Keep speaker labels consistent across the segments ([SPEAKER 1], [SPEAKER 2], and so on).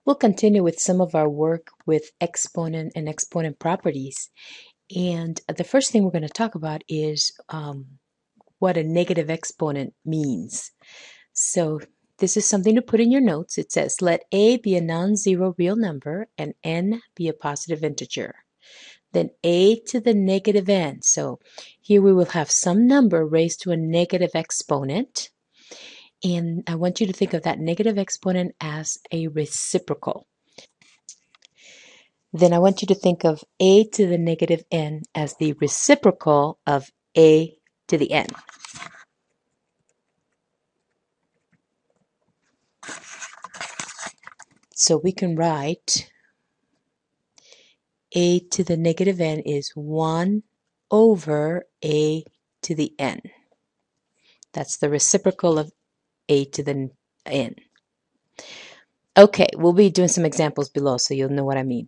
[SPEAKER 1] We'll continue with some of our work with exponent and exponent properties. And the first thing we're going to talk about is what a negative exponent means. So this is something to put in your notes. It says, let a be a non-zero real number and n be a positive integer. Then a to the negative n. So here we will have some number raised to a negative exponent. And I want you to think of that negative exponent as a reciprocal. Then I want you to think of a to the negative n as the reciprocal of a to the n. So we can write a to the negative n is 1 over a to the n. That's the reciprocal of a to the n. Okay, we'll be doing some examples below so you'll know what I mean.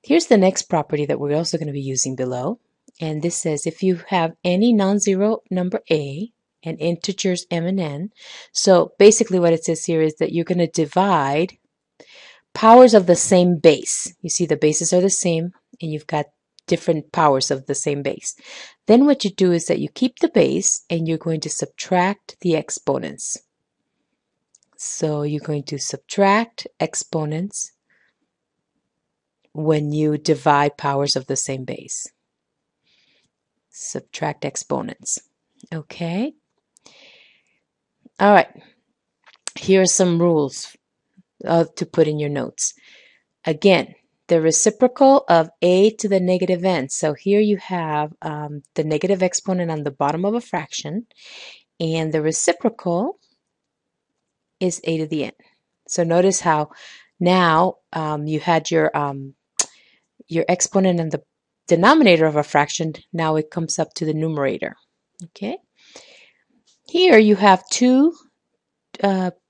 [SPEAKER 1] Here's the next property that we're also going to be using below. And this says if you have any non-zero number a and integers m and n. So basically what it says here is that you're going to divide powers of the same base. You see the bases are the same and you've got different powers of the same base. Then what you do is that you keep the base and you're going to subtract the exponents. So you're going to subtract exponents when you divide powers of the same base. Subtract exponents. Okay? All right. Here are some rules to put in your notes. Again, the reciprocal of a to the negative n. So here you have the negative exponent on the bottom of a fraction, and the reciprocal is a to the n. So notice how now you had your exponent in the denominator of a fraction. Now it comes up to the numerator. Okay. Here you have two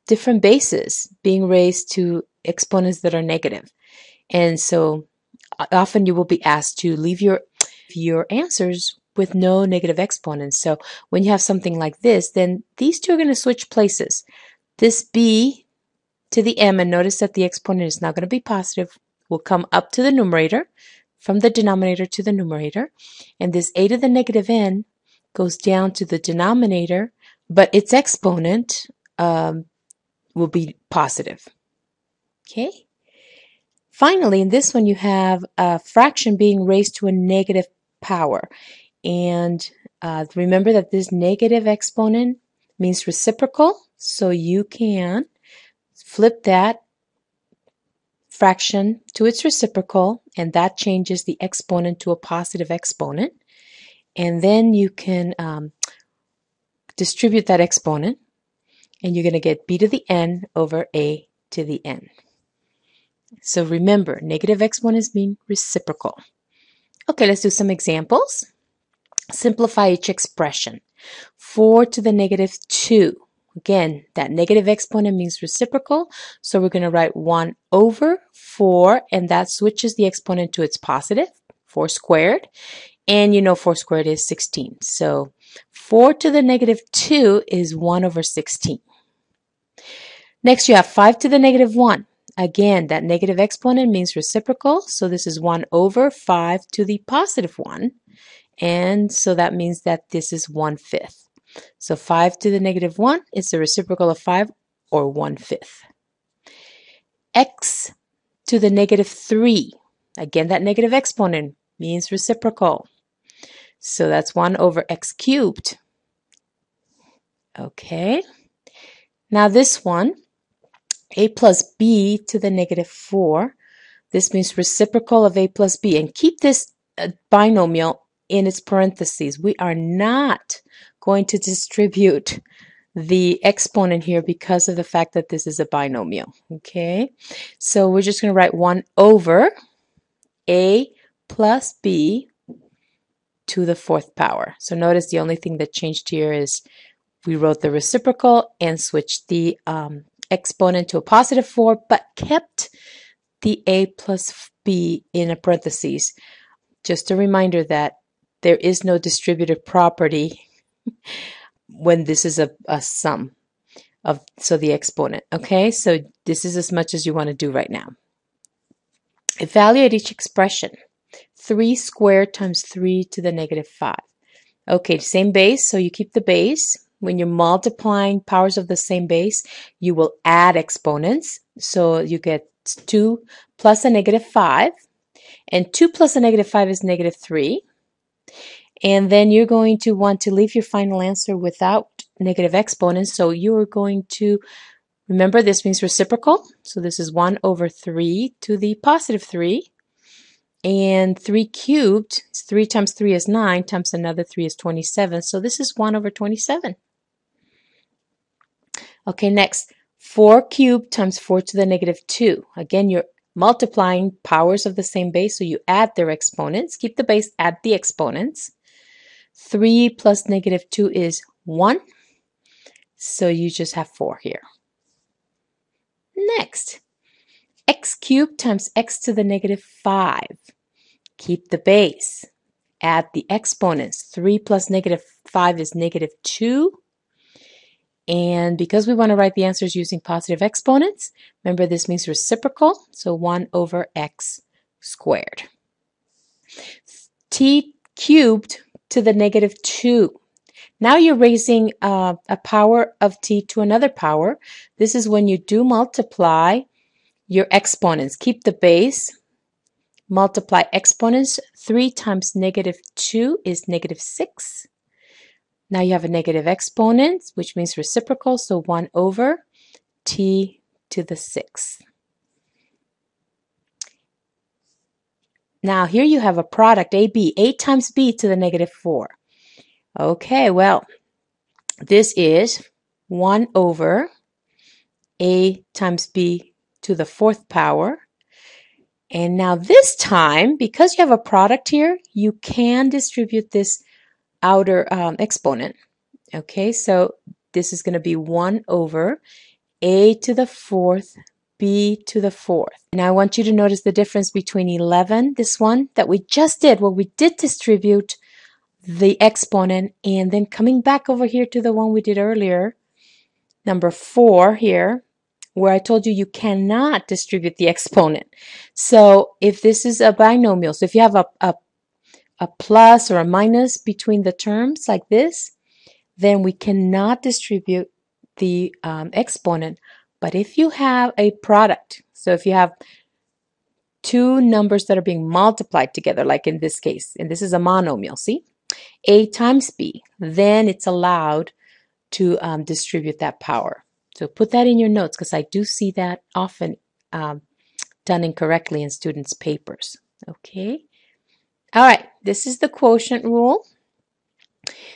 [SPEAKER 1] different bases being raised to exponents that are negative. And so often you will be asked to leave your answers with no negative exponents. So when you have something like this, then these two are going to switch places. This b to the m, and notice that the exponent is not going to be positive, will come up to the numerator, from the denominator to the numerator. And this a to the negative n goes down to the denominator, but its exponent will be positive. Okay? Finally, in this one, you have a fraction being raised to a negative power. And remember that this negative exponent means reciprocal, so you can flip that fraction to its reciprocal, and that changes the exponent to a positive exponent. And then you can distribute that exponent, and you're going to get b to the n over a to the n. So remember, negative exponents mean reciprocal. Okay, let's do some examples. Simplify each expression. 4 to the negative 2. Again, that negative exponent means reciprocal, so we're going to write 1 over 4, and that switches the exponent to its positive, 4 squared. And you know 4 squared is 16. So 4 to the negative 2 is 1 over 16. Next, you have 5 to the negative 1. Again, that negative exponent means reciprocal, so this is 1 over 5 to the positive 1. And so that means that this is 1/5. So 5 to the negative 1 is the reciprocal of 5, or 1/5. X to the negative 3. Again, that negative exponent means reciprocal. So that's 1 over x cubed. Okay. Now this one, a plus b to the negative 4. This means reciprocal of a plus b. And keep this binomial in its parentheses. We are not going to distribute the exponent here because of the fact that this is a binomial. Okay, so we're just going to write 1 over a plus b to the 4th power. So notice the only thing that changed here is we wrote the reciprocal and switched the exponent to a positive 4, but kept the a plus b in a parentheses. Just a reminder that there is no distributive property when this is a sum the exponent. Okay, so this is as much as you want to do right now. Evaluate each expression. 3 squared times 3 to the negative 5. Okay, same base, so you keep the base. When you're multiplying powers of the same base, you will add exponents. So you get 2 plus a negative 5. And 2 plus a negative 5 is negative 3. And then you're going to want to leave your final answer without negative exponents. So you're going to remember this means reciprocal. So this is 1 over 3 to the positive 3. And 3 cubed, 3 times 3 is 9, times another 3 is 27. So this is 1 over 27. Okay, next, 4 cubed times 4 to the negative 2. Again, you're multiplying powers of the same base, so you add their exponents. Keep the base, add the exponents. 3 plus negative 2 is 1. So you just have 4 here. Next, x cubed times x to the negative 5. Keep the base. Add the exponents. 3 plus negative 5 is negative 2. And because we want to write the answers using positive exponents, remember this means reciprocal, so 1 over x squared. T cubed to the negative 2. Now you're raising a power of t to another power. This is when you do multiply your exponents. Keep the base, multiply exponents. 3 times negative 2 is negative 6. Now you have a negative exponent, which means reciprocal, so 1 over t to the 6th. Now here you have a product, AB, a times b to the negative 4. Okay, well, this is 1 over a times b to the 4th power. And now this time, because you have a product here, you can distribute this outer exponent. Okay, so this is going to be 1 over a to the 4th, b to the 4th. Now I want you to notice the difference between 11, this one that we just did, where we did distribute the exponent, and then coming back over here to the one we did earlier, number 4 here, where I told you you cannot distribute the exponent. So if this is a binomial, so if you have a plus or a minus between the terms like this, then we cannot distribute the exponent. But if you have a product, so if you have two numbers that are being multiplied together, like in this case, and this is a monomial, see? A times B, then it's allowed to distribute that power. So put that in your notes, because I do see that often done incorrectly in students' papers. Okay? All right, this is the quotient rule.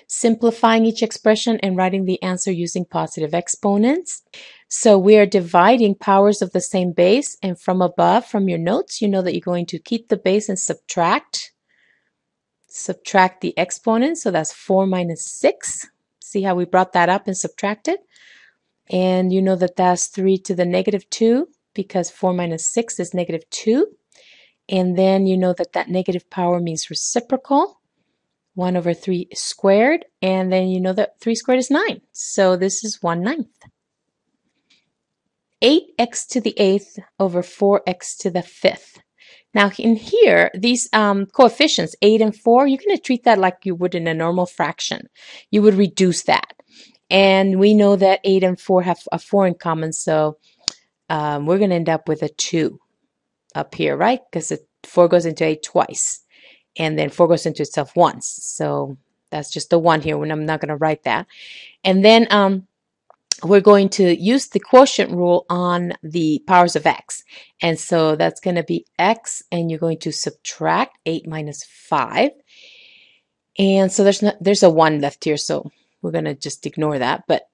[SPEAKER 1] Simplifying each expression and writing the answer using positive exponents. So we are dividing powers of the same base, and from above, from your notes, you know that you're going to keep the base and subtract the exponent. So that's 4 minus 6. See how we brought that up and subtracted? And you know that that's 3 to the negative 2, because 4 minus 6 is negative 2. And then you know that that negative power means reciprocal. 1 over 3 squared. And then you know that 3 squared is 9. So this is 1/9. 8x to the 8th over 4x to the 5th. Now in here, these coefficients, 8 and 4, you're going to treat that like you would in a normal fraction. You would reduce that. And we know that 8 and 4 have a 4 in common, so we're going to end up with a 2 up here, right? Because 4 goes into 8 twice, and then 4 goes into itself once. So that's just a 1 here, when I'm not going to write that. And then we're going to use the quotient rule on the powers of x. And so that's going to be x, and you're going to subtract 8 minus 5. And so there's a 1 left here, so we're going to just ignore that. But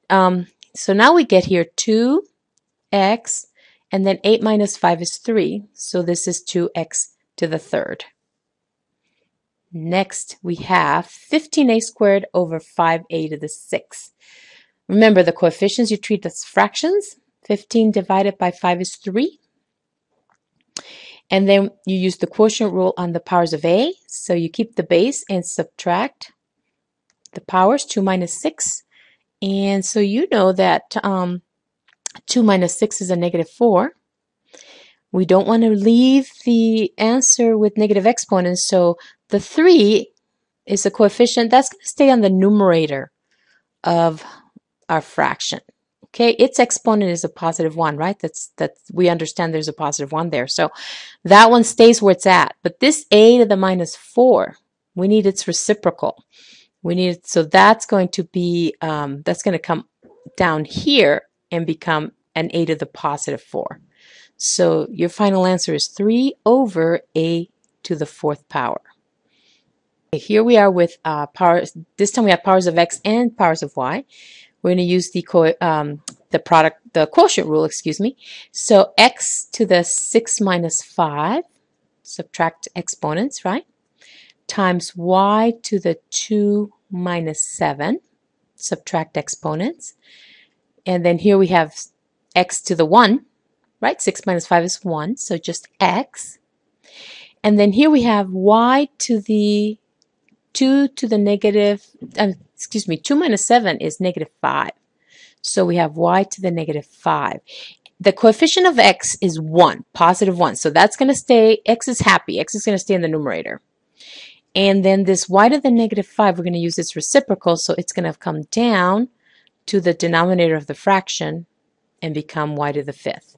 [SPEAKER 1] so now we get here 2x, and then 8 minus 5 is 3. So this is 2x to the 3rd. Next, we have 15a squared over 5a to the 6th. Remember, the coefficients you treat as fractions. 15 divided by 5 is 3. And then you use the quotient rule on the powers of a. So you keep the base and subtract the powers, 2 minus 6. And so you know that 2 minus 6 is a negative 4. We don't want to leave the answer with negative exponents, so the 3 is a coefficient that's going to stay on the numerator of our fraction. Okay, its exponent is a positive 1, right? That's we understand there's a positive 1 there. So that one stays where it's at. But this a to the minus 4, we need its reciprocal. We need, so that's going to be, that's going to come down here and become an a to the positive 4. So your final answer is 3 over a to the 4th power. Okay, here we are with powers. This time we have powers of x and powers of y. We're going to use the quotient rule, excuse me. So x to the 6 minus 5, subtract exponents, right? Times y to the 2 minus 7, subtract exponents. And then here we have x to the 1, right? 6 minus 5 is 1, so just x. And then here we have y to the 2 to the negative, 2 minus 7 is negative 5. So we have y to the negative 5. The coefficient of x is 1, positive 1. So that's going to stay, x is happy. X is going to stay in the numerator. And then this y to the negative 5, we're going to use its reciprocal, so it's going to come down to the denominator of the fraction and become y to the 5th.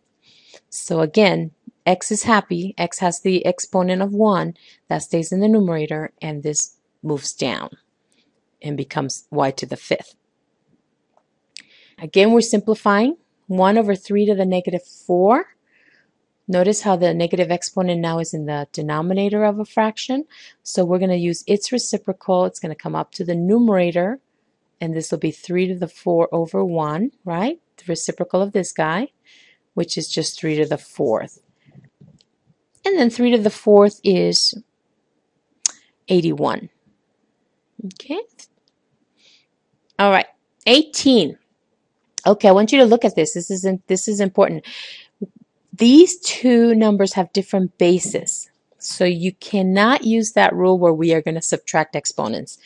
[SPEAKER 1] So again, x is happy. X has the exponent of 1. That stays in the numerator, and this moves down and becomes y to the 5th. Again, we're simplifying. 1 over 3 to the negative 4. Notice how the negative exponent now is in the denominator of a fraction. So we're going to use its reciprocal. It's going to come up to the numerator, and this will be 3 to the 4 over 1, right? The reciprocal of this guy, which is just 3 to the 4th. And then 3 to the 4th is 81. Okay. All right. 18. Okay, I want you to look at this. This is important. These two numbers have different bases. So you cannot use that rule where we are going to subtract exponents.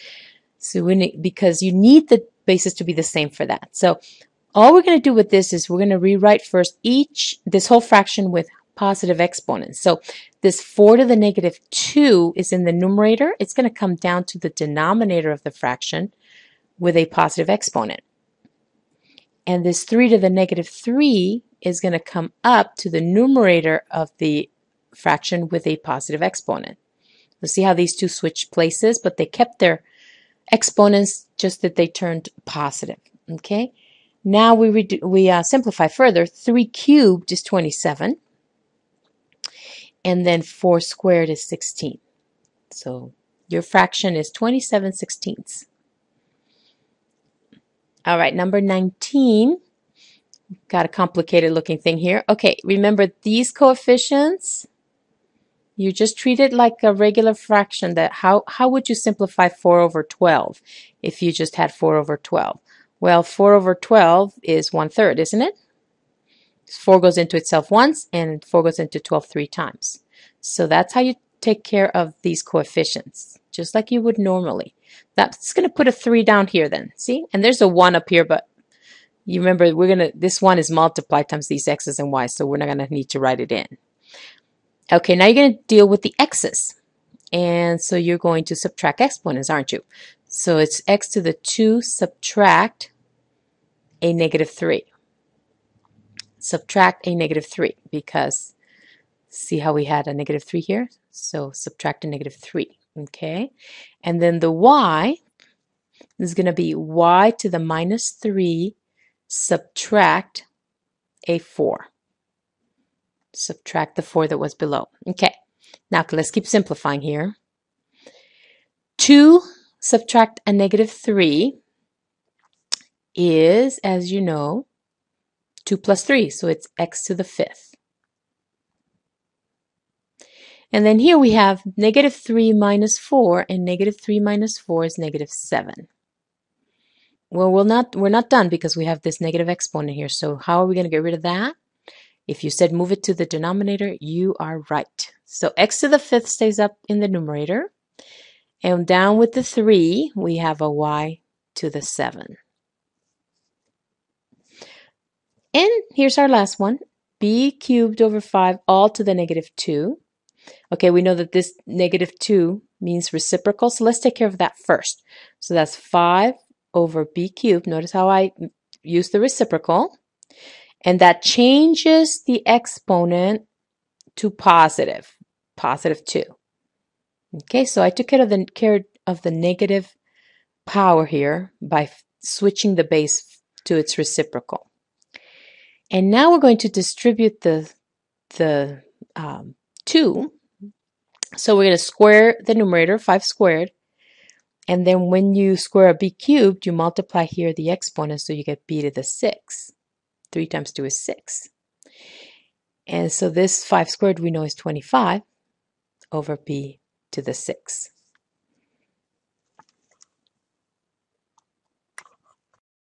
[SPEAKER 1] So because you need the bases to be the same for that. So all we're going to do with this is we're going to rewrite first this whole fraction with positive exponents. So this 4 to the negative 2 is in the numerator. It's going to come down to the denominator of the fraction with a positive exponent. And this 3 to the negative 3 is going to come up to the numerator of the fraction with a positive exponent. You'll see how these two switch places, but they kept their exponents, just that they turned positive. Okay. Now we simplify further. 3 cubed is 27. And then 4 squared is 16. So your fraction is 27/16. All right, number 19. Got a complicated looking thing here. Okay, remember these coefficients, you just treat it like a regular fraction. That how would you simplify 4 over 12 if you just had 4 over 12? Well, 4 over 12 is 1/3, isn't it? 4 goes into itself once, and 4 goes into 12 3 times. So that's how you take care of these coefficients, just like you would normally. That's going to put a 3 down here then, see? And there's a 1 up here, but you remember this 1 is multiplied times these x's and y's, so we're not going to need to write it in. Okay, now you're going to deal with the x's. And so you're going to subtract exponents, aren't you? So it's x to the 2 subtract a negative 3. Subtract a negative 3, because see how we had a negative 3 here? So subtract a negative 3, okay? And then the y is going to be y to the minus 3 subtract a 4. Subtract the 4 that was below. Okay, now let's keep simplifying here. 2 subtract a negative 3 is, as you know, 2 plus 3, so it's x to the 5th. And then here we have negative 3 minus 4, and negative 3 minus 4 is negative 7. Well, we're not done because we have this negative exponent here. So how are we going to get rid of that? If you said move it to the denominator, you are right. So x to the 5th stays up in the numerator. And down with the 3, we have a y to the 7. And here's our last one. B cubed over 5 all to the negative 2. Okay, we know that this negative 2 means reciprocal, so let's take care of that first. So that's 5 over b cubed. Notice how I use the reciprocal. And that changes the exponent to positive 2. Okay, so I took care of the negative power here by switching the base to its reciprocal. And now we're going to distribute the 2. So we're going to square the numerator, 5 squared. And then when you square a b cubed, you multiply here the exponent, so you get b to the 6. 3 times 2 is 6. And so this 5 squared we know is 25 over b to the 6.